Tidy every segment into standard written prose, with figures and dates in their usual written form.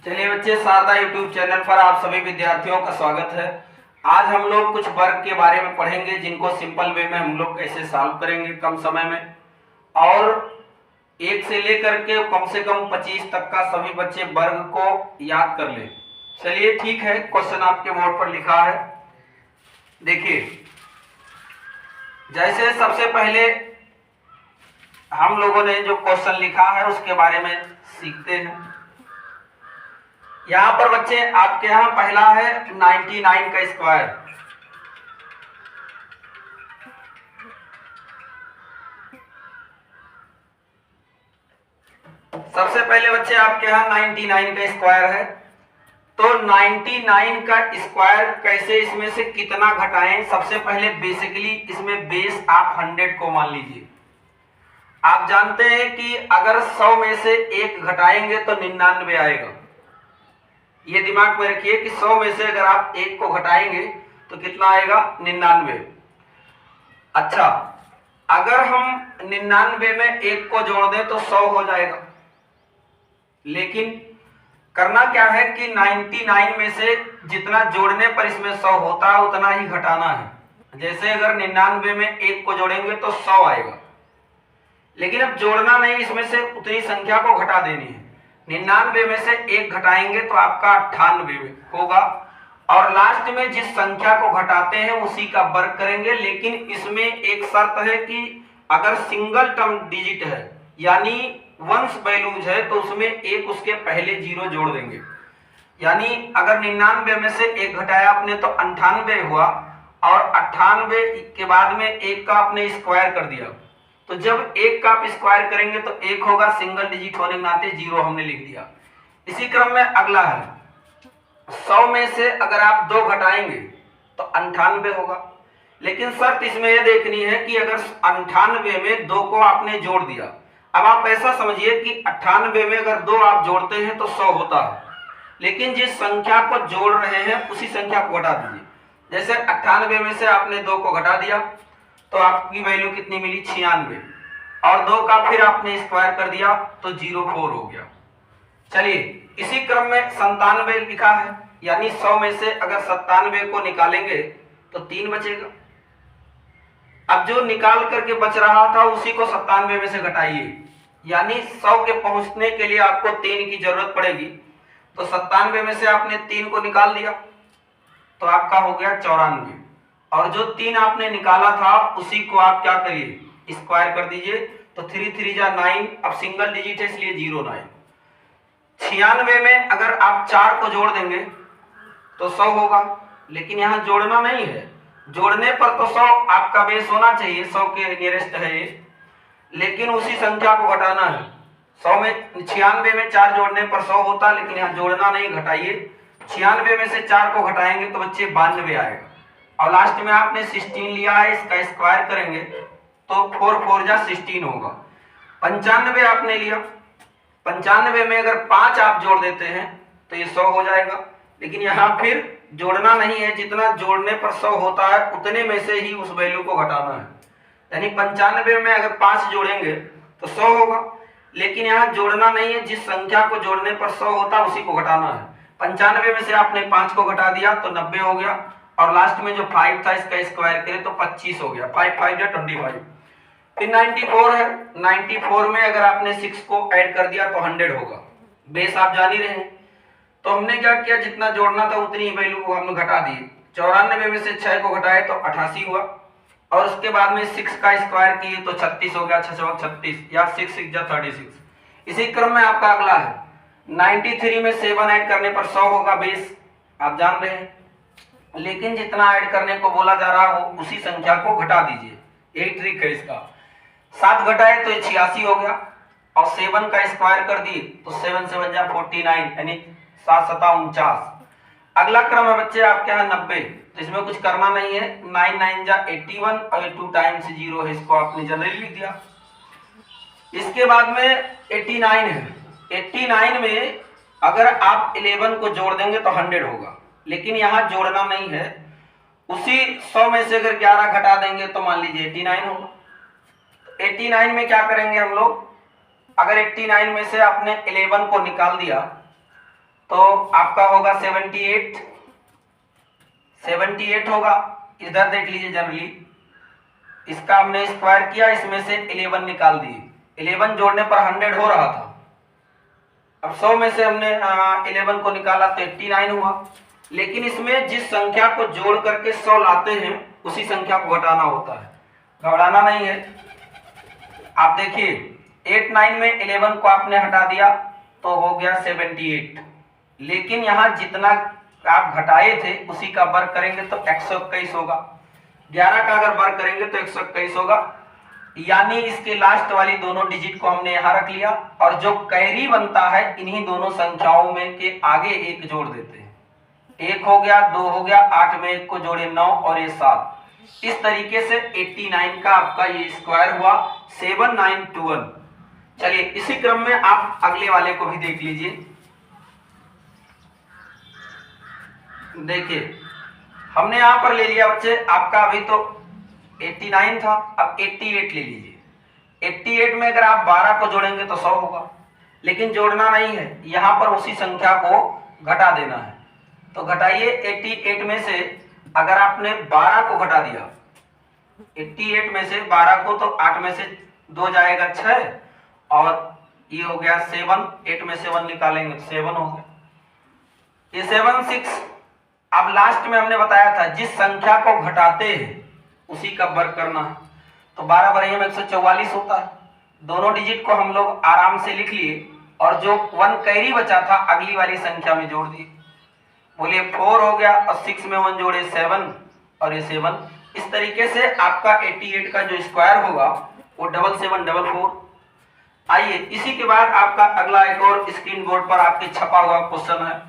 चलिए बच्चे, Sharda YouTube channel पर आप सभी विद्यार्थियों का स्वागत है। आज हम लोग कुछ वर्ग के बारे में पढ़ेंगे जिनको सिंपल वे में हम लोग कैसे सॉल्व करेंगे कम समय में, और एक से लेकर के कम से कम 25 तक का सभी बच्चे वर्ग को याद कर लें। चलिए ठीक है, क्वेश्चन आपके बोर्ड पर लिखा है, देखिए। जैसे सबसे पहले हम लोगों ने जो क्वेश्चन लिखा है उसके बारे में सीखते हैं। यहां पर बच्चे आपके यहां पहला है 99 का स्क्वायर। सबसे पहले बच्चे आपके यहां 99 का स्क्वायर है, तो 99 का स्क्वायर कैसे, इसमें से कितना घटाएं। सबसे पहले बेसिकली इसमें बेस आप 100 को मान लीजिए। आप जानते हैं कि अगर 100 में से 1 घटाएंगे तो 99 आएगा। ये दिमाग में रखिए कि 100 में से अगर आप 1 को घटाएंगे तो कितना आएगा, 99। अच्छा, अगर हम 99 में 1 को जोड़ दें तो 100 हो जाएगा। लेकिन करना क्या है कि 99 में से जितना जोड़ने पर इसमें 100 होता है उतना ही घटाना है। जैसे अगर 99 में 1 को जोड़ेंगे तो 100 आएगा, लेकिन अब जोड़ना नहीं, इसमें से उतनी संख्या को घटा देनी है। 99 में से 1 घटाएंगे तो आपका 98 होगा, और लास्ट में जिस संख्या को घटाते हैं उसी का वर्ग करेंगे। लेकिन इसमें एक शर्त है कि अगर सिंगल टर्म डिजिट है यानी वंस वैल्यूज है तो उसमें एक उसके पहले 0 जोड़ देंगे। यानी अगर 99 में से 1 घटाया आपने तो 98 हुआ, और 98 के बाद में 1 का आपने स्क्वायर कर दिया, तो जब 1 का आप स्क्वायर करेंगे तो 1 होगा, सिंगल डिजिट होने के नाते 0 हमने लिख दिया। इसी क्रम में अगला है 100 में से अगर आप 2 घटाएंगे तो 98 होगा। लेकिन शर्त इसमें यह देखनी है कि अगर 98 में 2 को आपने जोड़ दिया, अब आप ऐसा समझिए कि 98 में अगर 2 आप जोड़ते हैं तो 100 होता है, लेकिन जिस संख्या को जोड़ रहे हैं उसी संख्या को घटा दीजिए। जैसे 98 में से आपने 2 को घटा दिया तो आपकी वैल्यू कितनी मिली, 96, और 2 का फिर आपने स्क्वायर कर दिया तो 04 हो गया। चलिए, इसी क्रम में 97 लिखा है, यानी 100 में से अगर 97 को निकालेंगे तो 3 बचेगा। अब जो निकाल करके बच रहा था उसी को 97 में से घटाइए, यानी 100 के पहुंचने के लिए आपको 3 की जरूरत पड़ेगी। तो 97 में से आपने 3 को निकाल दिया तो आपका हो गया 94, और जो 3 आपने निकाला था उसी को आप क्या करिए, स्क्वायर कर दीजिए। तो 3 3 जा 9, अब सिंगल डिजिट है इसलिए 09। 96 में अगर आप 4 को जोड़ देंगे तो 100 होगा, लेकिन यहाँ जोड़ना नहीं है। जोड़ने पर तो 100 आपका बेस होना चाहिए, 100 के नियरेस्ट है ये, लेकिन उसी संख्या को घटाना है। 100 में 96 में 4 जोड़ने पर 100 होता, लेकिन यहाँ जोड़ना नहीं, घटाइए। 96 में से 4 को घटाएंगे तो बच्चे 92 आएगा, और लास्ट में आपने 16 लिया है, इसका स्क्वायर करेंगे तो 4 4 जा 16 होगा। 95 आपने लिया, 95 में अगर 5 आप जोड़ देते हैं तो ये 100 हो जाएगा, लेकिन यहाँ फिर जोड़ना नहीं है, जितना जोड़ने पर 100 होता है उतने में से ही उस वैल्यू को घटाना है। यानी 95 में अगर 5 जोड़ेंगे तो 100 होगा, लेकिन यहाँ जोड़ना नहीं है, जिस संख्या को जोड़ने पर 100 होता है उसी को घटाना है। 95 में से आपने 5 को घटा दिया तो 90 हो गया, और लास्ट में जो 5 था इसका स्क्वायर करें तो 25 हो गया। 5 5 या 25। फिर 94 है, 94 में अगर आपने 6 को ऐड कर दिया तो 100 होगा। बेस आप जान ही रहे हैं, तो हमने क्या किया, जितना जोड़ना था उतनी ही वैल्यू को हमने घटा दी। 94 में से 6 को घटाए तो 88 हुआ, और उसके बाद में 6 का स्क्वायर किए तो 36 हो गया, 6 36, या 6 6 जा 36। इसी क्रम में आपका अगला है 93 में 7 ऐड करने पर 100 होगा, बेस आप जान रहे हैं, लेकिन जितना ऐड करने को बोला जा रहा हो उसी संख्या को घटा दीजिए, यही ट्रिक है इसका। 7 घटाए तो 86 हो गया, और 7 का स्क्वायर कर दिए तो 7 7 जा 49, यानी 7 7 49। अगला क्रम है बच्चे आपके यहाँ 90, तो इसमें कुछ करना नहीं है, 9 9 जा 81, और 2 टाइम्स 0 है, इसको आपने जनरली लिख दिया। इसके बाद में 89 है, 89 में अगर आप 11 को जोड़ देंगे तो 100 होगा, लेकिन यहाँ जोड़ना नहीं है, उसी 100 में से अगर 11 घटा देंगे तो मान लीजिए 89 होगा। 89 में क्या करेंगे हम लोग, अगर 89 में से आपने 11 को निकाल दिया तो आपका होगा 78 होगा। इधर देख लीजिए, जनरली इसका हमने स्क्वायर किया, इसमें से 11 निकाल दिए, 11 जोड़ने पर 100 हो रहा था। अब 100 में से हमने 11 को निकाला तो 89 हुआ। लेकिन इसमें जिस संख्या को जोड़ करके 100 लाते हैं उसी संख्या को घटाना होता है, घबराना नहीं है। आप देखिए 89 में 11 को आपने हटा दिया तो हो गया 78। लेकिन यहाँ जितना आप घटाए थे उसी का वर्ग करेंगे तो 121 होगा। 11 का अगर वर्ग करेंगे तो 121 होगा। यानी इसके लास्ट वाली दोनों डिजिट को हमने यहाँ रख लिया और जो कैरी बनता है इन्हीं दोनों संख्याओं में के आगे एक जोड़ देते हैं। 1 हो गया, 2 हो गया, 8 में 1 को जोड़े 9 और ये 7। इस तरीके से 89 का आपका ये स्क्वायर हुआ 7921। चलिए इसी क्रम में आप अगले वाले को भी देख लीजिए। देखिए हमने यहां पर ले लिया बच्चे, आपका अभी तो 89 था, अब 88 ले लीजिए। 88 में अगर आप 12 को जोड़ेंगे तो 100 होगा, लेकिन जोड़ना नहीं है, यहां पर उसी संख्या को घटा देना है। तो घटाइए 88 में से अगर आपने 12 को घटा दिया, 88 में से 12 को, तो 8 में से 2 जाएगा 6 और ये हो गया 7। 8 में से 1 निकालेंगे तो 7 हो गया, ये 7 6। अब लास्ट में हमने बताया था जिस संख्या को घटाते हैं उसी का वर्ग करना है। तो 12 बराबर में 144 होता है। दोनों डिजिट को हम लोग आराम से लिख लिए और जो 1 कैरी बचा था अगली वाली संख्या में जोड़ दिए। बोलिए 4 हो गया और 6 में 1 जोड़े 7 और ये 7। इस तरीके से आपका 88 का जो स्क्वायर होगा वो 7744। आइए इसी के बाद आपका अगला एक और स्क्रीन बोर्ड पर आपके छपा हुआ क्वेश्चन है।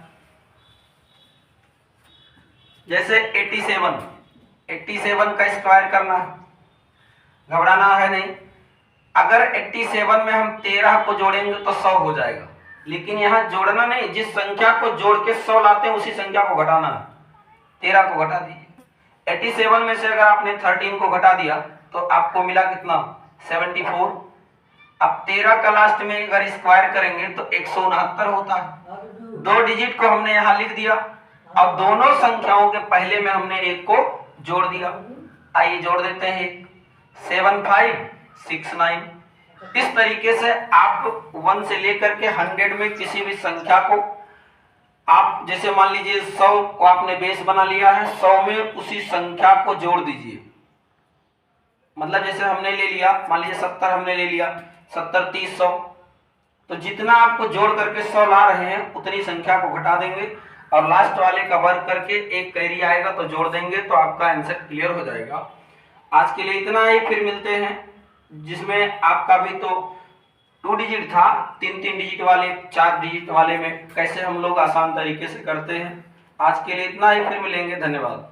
जैसे 87 का स्क्वायर करना है, घबराना है नहीं। अगर 87 में हम 13 को जोड़ेंगे तो 100 हो जाएगा, लेकिन यहाँ जोड़ना नहीं, जिस संख्या को जोड़ के 100 लाते हैं उसी संख्या को घटाना है। 13 को घटा दीजिए। 87 में से अगर आपने 13 को घटा दिया तो आपको मिला कितना, 74। अब 13 का लास्ट में अगर स्क्वायर करेंगे तो 169 होता है। 2 डिजिट को हमने यहाँ लिख दिया। अब दोनों संख्याओं के पहले में हमने 1 को जोड़ दिया। आइए जोड़ देते हैं 7569। इस तरीके से आप 1 से लेकर के 100 में किसी भी संख्या को आप, जैसे मान लीजिए 100 को आपने बेस बना लिया है, 100 में उसी संख्या को जोड़ दीजिए। मतलब जैसे हमने ले लिया, मान लीजिए 70 हमने ले लिया, 70 30 100, तो जितना आपको जोड़ करके 100 ला रहे हैं उतनी संख्या को घटा देंगे और लास्ट वाले का वर्ग करके एक कैरी आएगा तो जोड़ देंगे, तो आपका आंसर क्लियर हो जाएगा। आज के लिए इतना ही, फिर मिलते हैं जिसमें आपका भी तो 2 डिजिट था, 3 डिजिट वाले, 4 डिजिट वाले में कैसे हम लोग आसान तरीके से करते हैं। आज के लिए इतना ही, फिर मिलेंगे, धन्यवाद।